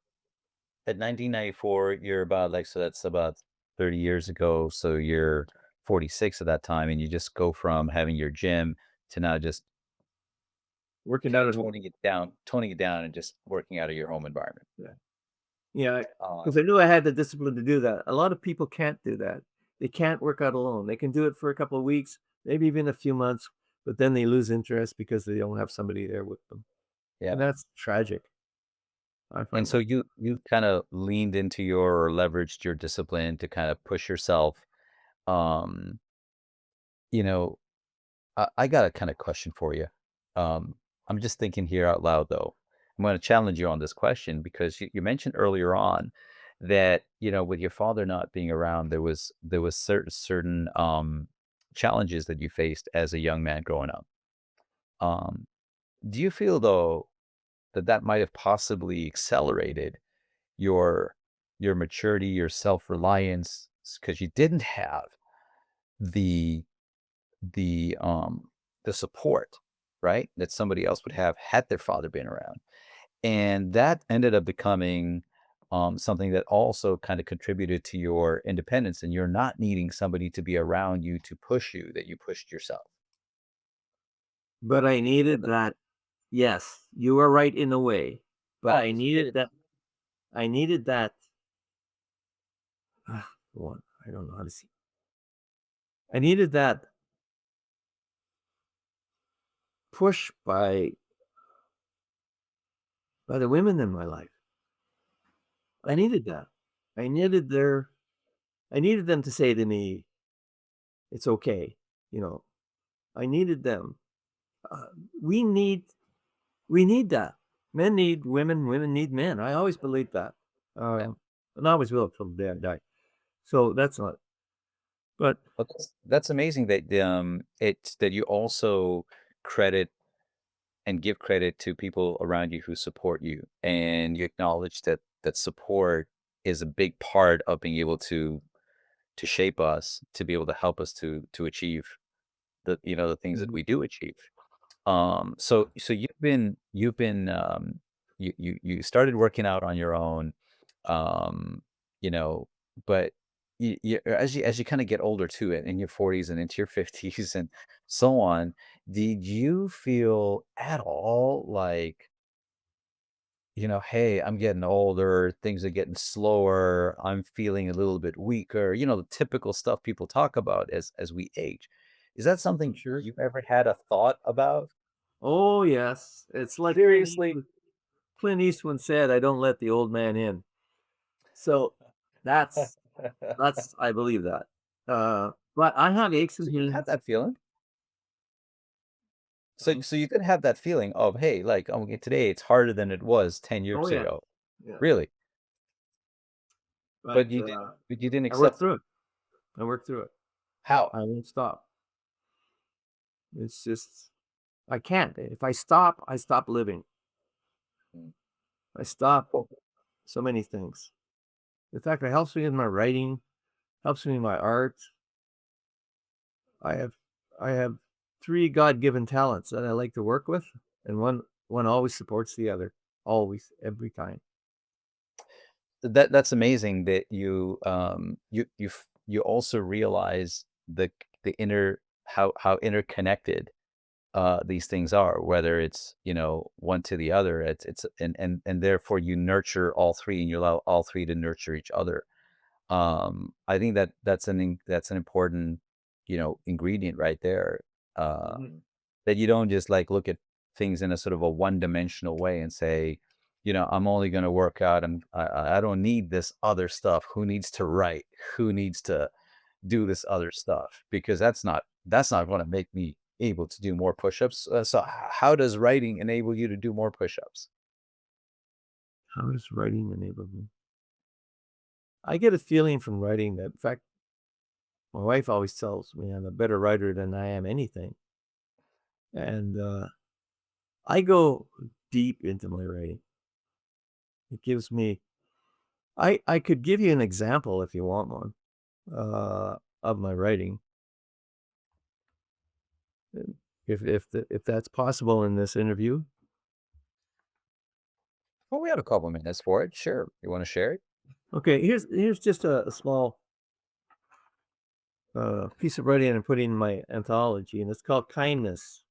at 1994, you're about like, so that's about 30 years ago. So you're 46 at that time, and you just go from having your gym to now just Working kind out of at home. toning it down and just working out of your home environment. Yeah. Yeah, Uh, because I knew I had the discipline to do that. A lot of people can't do that. They can't work out alone. They can do it for a couple of weeks, maybe even a few months, but then they lose interest because they don't have somebody there with them. And yeah. that's tragic. I And find so that. you kind of leaned into your or leveraged your discipline to kind of push yourself. Um, you know, I got a kind of question for you. I'm just thinking here out loud though. I'm going to challenge you on this question because you mentioned earlier on that, with your father not being around, there was certain challenges that you faced as a young man growing up. Um, do you feel though that that might have possibly accelerated your maturity, your self-reliance, because you didn't have the the, um the support, right, that somebody else would have had their father been around, and that ended up becoming, something that also kinda contributed to your independence, and you're not needing somebody to be around you to push you, that you pushed yourself. But I And needed the that. Yes, you are right in a way, but Oh, I you did needed it. that. I needed that. One, I don't know how to see. I needed that push by the women in my life. I needed that. I needed their I needed them to say to me, "It's okay." You know, I needed them. Uh, we need we need that. Men need women, women need men. I always believed that. Yeah. And I always will till the day I die. So that's not. But Well, that's amazing that, it's that you also credit and give credit to people around you who support you, and you acknowledge that support is a big part of being able to shape us, to be able to help us to achieve the things that Mhm. we do achieve. So you started working out on your own, um, you know, but as you kind of get older too, in your 40s and into your 50s and so on, did you feel at all like, hey, I'm getting older, things are getting slower, I'm feeling a little bit weaker, the typical stuff people talk about as we age. Is that something Sure. you've ever had a thought about? Oh yes, it's like Seriously? Clint Eastwood said, "I don't let the old man in." So that's I believe that. But I have aches and So you've had pains. that feeling? So Um, so you could have that feeling of, "Hey, like, today it's harder than it was 10 oh years yeah, ago." yeah. Really? But But you didn't I worked accept it. through it. I worked through it. How? I won't stop. It's just I can't. If I stop, I stop living. Mm. I stop Well, so many things. In fact, it helps me in my writing, helps me in my art. I have I have 3 God-given talents that I like to work with, and one always supports the other, always, every time. that's amazing that you also realize the inner how interconnected these things are, whether it's, one to the other. It's and therefore you nurture all three and you allow all three to nurture each other. I think that that's an important, ingredient right there. Mhm. That you don't just like look at things in a sort of a one-dimensional way and say, I'm only going to work out and I don't need this other stuff. Who needs to write? Who needs to do this other stuff? Because that's not going to make me able to do more push-ups. So how does writing enable you to do more push-ups? How does writing enable me? I get a feeling from writing that, in fact, My wife always tells me I'm a better writer than I am anything, and, I go deep into my writing. It gives me I could give you an example if you want one, of my writing, if that's possible in this interview. Well, we have a couple minutes for it. Sure. You want to share it? Okay, here's just a small, piece of writing I'm putting in my anthology, and it's called Kindness.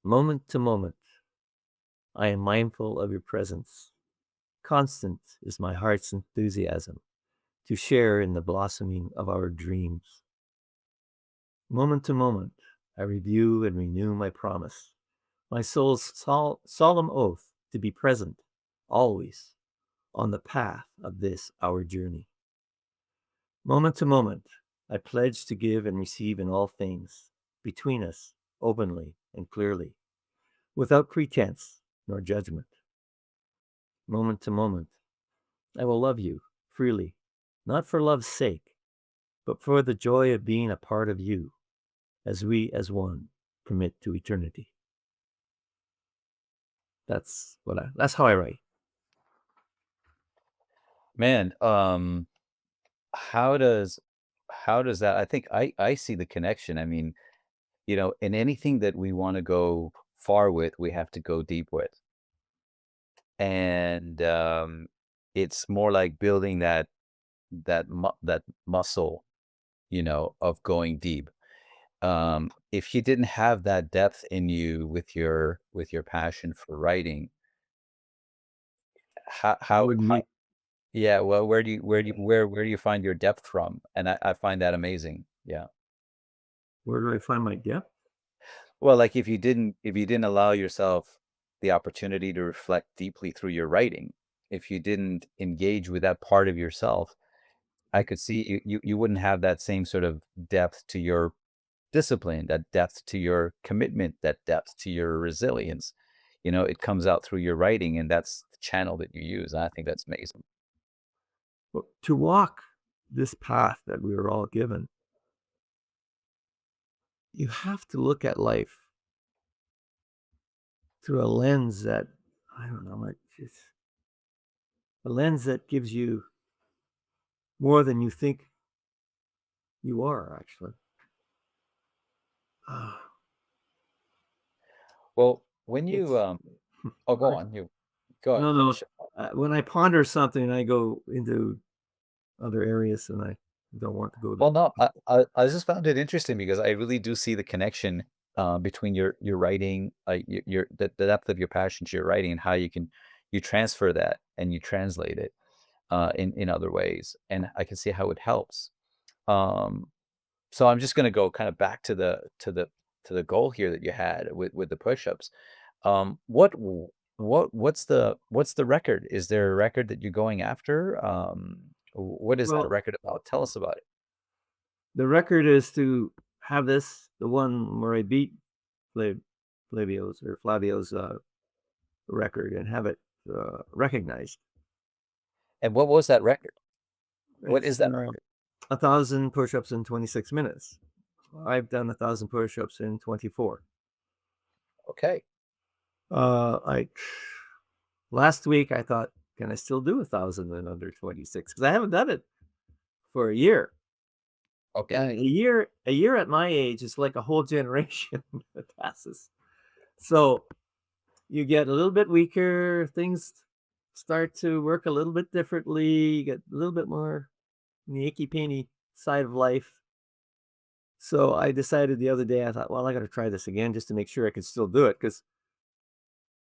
Moment to moment, I am mindful of your presence. Constant is my heart's enthusiasm to share in the blossoming of our dreams. Moment to moment, I review and renew my promise, my soul's solemn oath to be present, always, on the path of this our journey. Moment to moment, I pledge to give and receive in all things, between us, openly and clearly, without pretense nor judgment. Moment to moment, I will love you freely, not for love's sake, but for the joy of being a part of you, as we as one commit to eternity. That's how I write. Man, how does that I think I see the connection. I mean, in anything that we want to go far with, we have to go deep with. And it's more like building that muscle, of going deep. If you didn't have that depth in you with your passion for writing, I how wouldn't be yeah, well, where do you find your depth from? And I find that amazing. Yeah. Where do I find my depth? Well, like if you didn't allow yourself the opportunity to reflect deeply through your writing, if you didn't engage with that part of yourself, I could see you wouldn't have that same sort of depth to your discipline, that depth to your commitment, that depth to your resilience. It comes out through your writing, and that's the channel that you use. I think that's amazing. Well, to walk this path that we were all given, you have to look at life through a lens that, I don't know, it's a lens that gives you more than you think you are, actually. Ah, Well, when you it's oh, go I on. You go ahead, no, no. finish it. When I ponder something, I go into other areas, and I don't want to go there. Well, no, I just found it interesting because I really do see the connection between your writing, the depth of your passion to your writing, and how you transfer that and you translate it in other ways, and I can see how it helps. Um, so I'm just gonna go kind of back to the goal here that you had with the push-ups. What's the record? Is there a record that you're going after? What is that Well, record about? Tell us about it. the record is to have the one where I beat Flav Flavio's record and have it recognized. And what was that record? What is It's that record? 1,000 push-ups in 26 minutes. I've done 1,000 push-ups in 24. Okay. I last week I thought, can I still do 1,000 in under 26? Because I haven't done it for a year. Okay. A year at my age is like a whole generation that passes. So you get a little bit weaker, things start to work a little bit differently, you get a little bit more on the achy painy side of life. So I decided the other day, I thought, well, I got to try this again just to make sure I can still do it because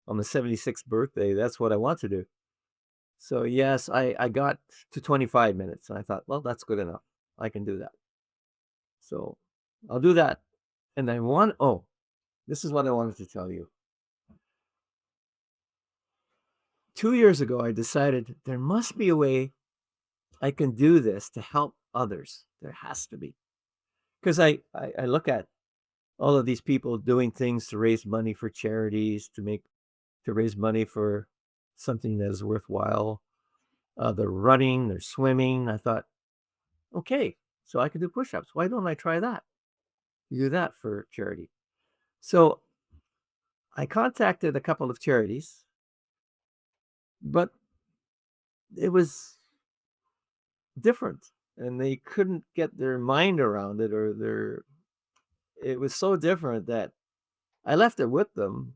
on the 76th birthday, that's what I want to do. So yes, I got to 25 minutes and I thought, well, that's good enough. I can do that. So I'll do that. And I want, oh, this is what I wanted to tell you. 2 years ago, I decided there must be a way I can do this to help others. There has to be. Because I look at all of these people doing things to raise money for charities, to raise money for something that is worthwhile. They're running, they're swimming. I thought, okay, so I could do push-ups. Why don't I try that? Do that for charity. So I contacted a couple of charities, but it was different and they couldn't get their mind around it or their it was so different that I left it with them.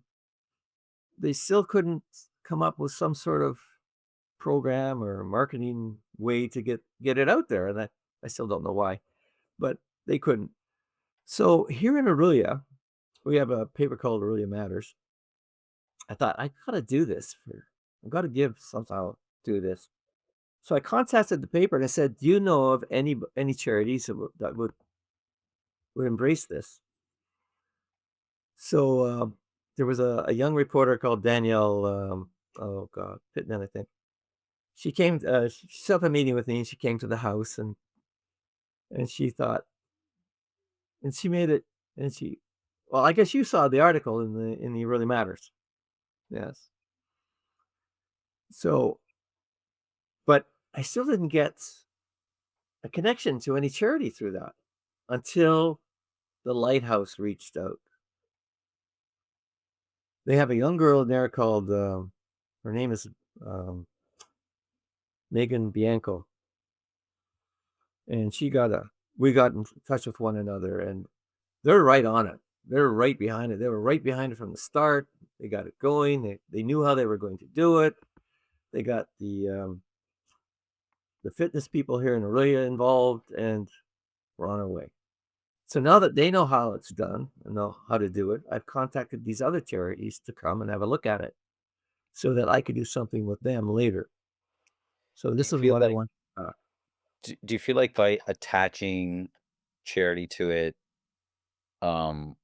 They still couldn't come up with some sort of program or marketing way to get it out there, and I still don't know why, but they couldn't. So here in Aurelia, we have a paper called Aurelia Matters. I thought I gotta do this for I gotta give somehow do this. So I contacted the paper and I said, "Do you know of any charities that would embrace this?" So there was a young reporter called Danielle. Oh God, Pittman, I think. She came. She set up a meeting with me, and she came to the house, and she thought, and she made it, and she. Well, I guess you saw the article in the Really Matters. Yes. So, but I still didn't get a connection to any charity through that until the Lighthouse reached out. They have a young girl in there called her name is um, Megan Bianco, and we got in touch with one another, and they're right on it. They're right behind it. They were right behind it from the start. They got it going. They knew how they were going to do it. They got the fitness people here in Aurelia involved, and we're on our way. So now that they know how it's done and know how to do it, I've contacted these other charities to come and have a look at it so that I could do something with them later. So Do you this is feel what I like want. do you feel like by attaching charity to it, um,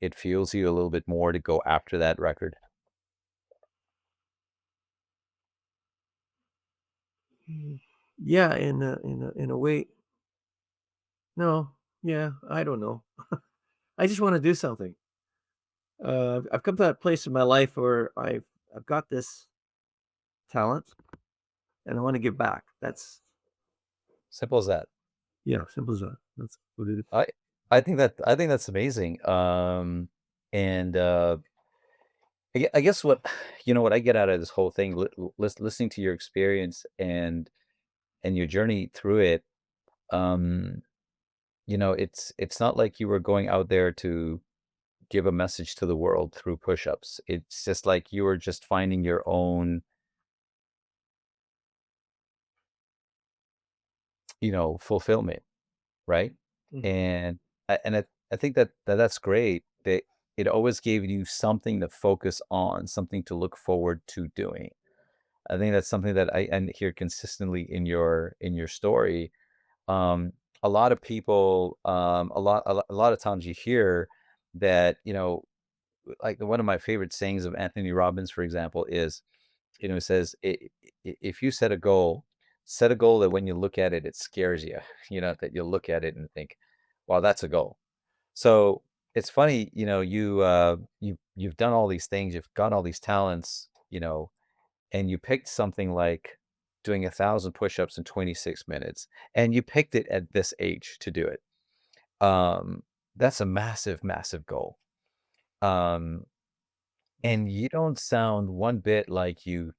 it fuels you a little bit more to go after that record? Yeah, in a way. No, yeah, I don't know. I just want to do something. I've come to that place in my life where I've got this talent and I want to give back. That's Simple as that. yeah, simple as that. That's what it is. I I think that's amazing. And I guess what what I get out of this whole thing, listening to your experience and your journey through it, um, it's not like you were going out there to give a message to the world through push-ups. It's just like you were just finding your own, fulfillment, right? Mhm. And I think that's great. That it always gave you something to focus on, something to look forward to doing. I think that's something that I and hear consistently in your story. Um, a lot of people, a lot of times you hear that, like one of my favorite sayings of Anthony Robbins, for example, is, it says, if you set a goal that when you look at it, it scares you, that you look at it and think, wow, that's a goal. So it's funny, you've done all these things, you've got all these talents, and you picked something like doing 1,000 push-ups in 26 minutes, and you picked it at this age to do it. Um, that's a massive, massive goal. Um, and you don't sound one bit like you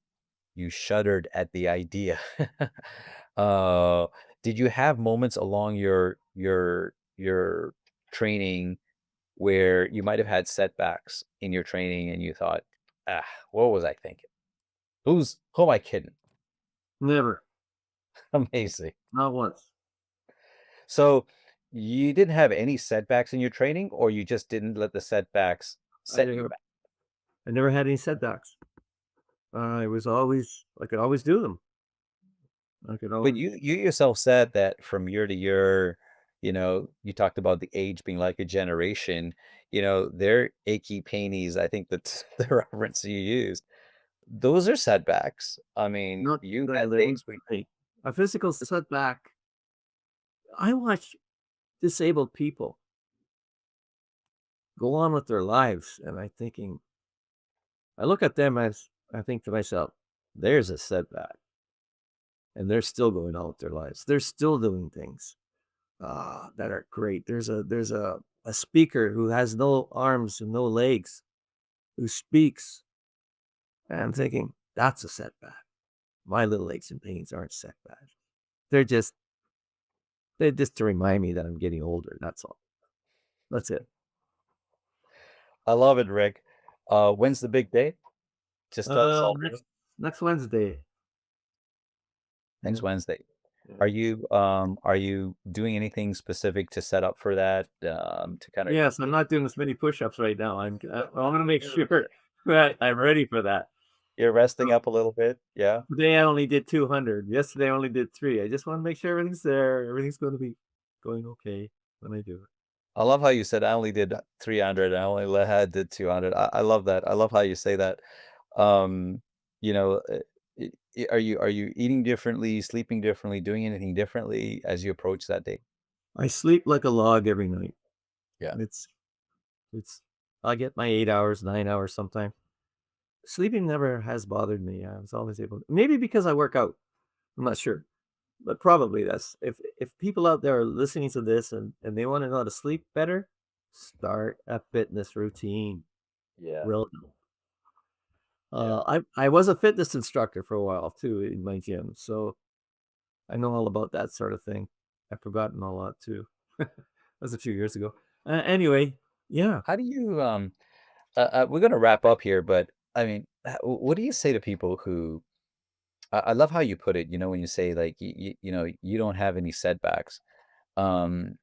shuddered at the idea. Uh, did you have moments along your training where you might have had setbacks in your training and you thought, "Ah, what was I thinking? Who am I kidding?" Never, Amazing. not once. So, you didn't have any setbacks in your training, or you just didn't let the setbacks I set you never, back? I never had any setbacks. I could always do them. I could But always. you yourself said that from year to year, you talked about the age being like a generation, their achy painies, I think that's the reference you used. Those are setbacks. I mean, Not you that had they days would when say. A physical setback. I watch disabled people go on with their lives, and I look at them as I think to myself, "There's a setback." and they're still going on with their lives. They're still doing things that are great. There's a speaker who has no arms and no legs who speaks, and I'm thinking that's a setback. My little aches and pains aren't setbacks. They're just they're just to remind me that I'm getting older. That's all. That's it. I love it, Rick. When's the big day? Just tell us all too. Next Wednesday. Next Yeah, Wednesday. yeah. Are you doing anything specific to set up for that? To kind of Yes, I'm not doing as many push-ups right now. I'm gonna make sure that I'm ready for that. you're resting So up a little bit, yeah? today I only did 200. Yesterday I only did 3. I just want to make sure everything's there. Everything's going to be going okay when I do it. I love how you said I only did 300. I only had did 200. I love that. I love how you say that. Um, you know, are you eating differently, sleeping differently, doing anything differently as you approach that day? I sleep like a log every night. Yeah. It's it's I get my 8 hours, 9 hours sometimes. Sleeping never has bothered me. I was always able maybe because I work out. I'm not sure. But probably that's if people out there are listening to this and they want to know how to sleep better, start a fitness routine. Yeah. Real Yeah. I was a fitness instructor for a while too in my gym, so I know all about that sort of thing. I've forgotten a lot too. That was a few years ago. Anyway, yeah. How do you we're gonna wrap up here, but I mean, what do you say to people who I love how you put it, when you say like you don't have any setbacks. Um,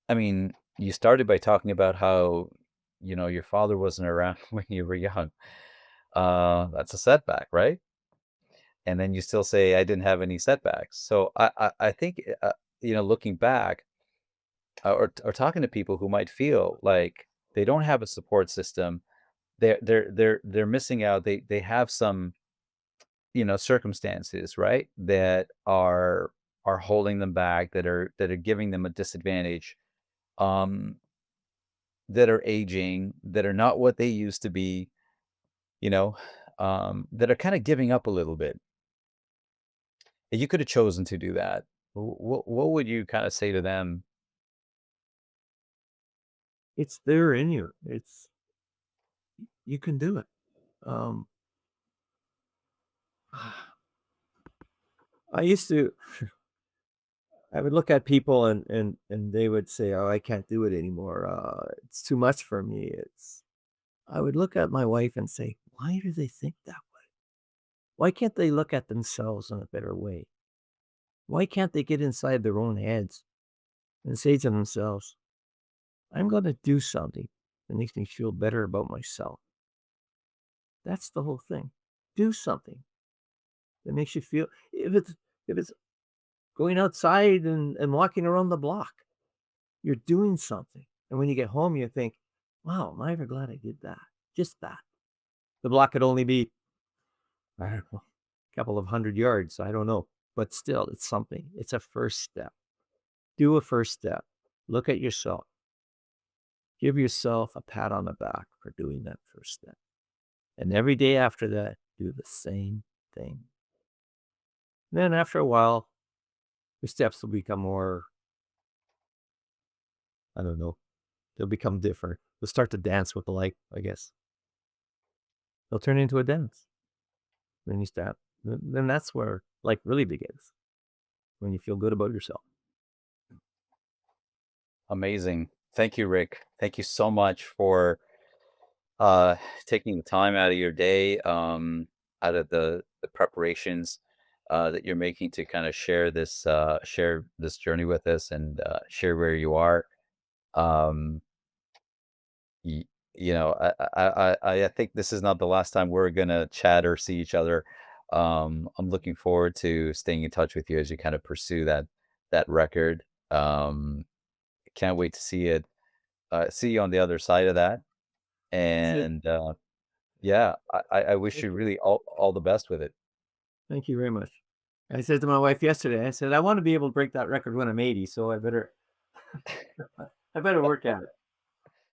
I mean, you started by talking about how, your father wasn't around when you were young. That's a setback, right? And then you still say I didn't have any setbacks. So I think looking back, or talking to people who might feel like they don't have a support system, they're missing out. They have some circumstances, right, that are holding them back, that are giving them a disadvantage, um, that are aging, that are not what they used to be, you know, that are kind of giving up a little bit. And you could have chosen to do that. What would you kind of say to them? It's there in you. You can do it. Um, I used to I would look at people and they would say, "Oh, I can't do it anymore. It's too much for me." It's I would look at my wife and say, "Why do they think that way? Why can't they look at themselves in a better way? Why can't they get inside their own heads and say to themselves, I'm going to do something that makes me feel better about myself?" That's the whole thing. Do something that makes you feel if it's going outside and walking around the block, you're doing something. And when you get home, you think, wow, am I ever glad I did that? Just that. The block could only be, I don't know, a couple of 100 yards. I don't know. But still, it's something. It's a first step. Do a first step. Look at yourself. Give yourself a pat on the back for doing that first step. And every day after that, do the same thing. Then after a while, your steps will become more, I don't know, they'll become different. They'll start to dance with the light, I guess. They'll turn into a dance. Then you stop. Then that's where life really begins. When you feel good about yourself. Amazing. Thank you, Rick. Thank you so much for uh taking the time out of your day, out of the preparations that you're making to kind of share this journey with us, and share where you are. um y- I think this is not the last time we're gonna chat or see each other. I'm looking forward to staying in touch with you as you kind of pursue that record. Can't wait to see you on the other side of that. That's it. And yeah, I wish Thank you you. really all the best with it. Thank you very much. I said to my wife yesterday, I said, I want to be able to break that record when I'm 80, so I better work at it.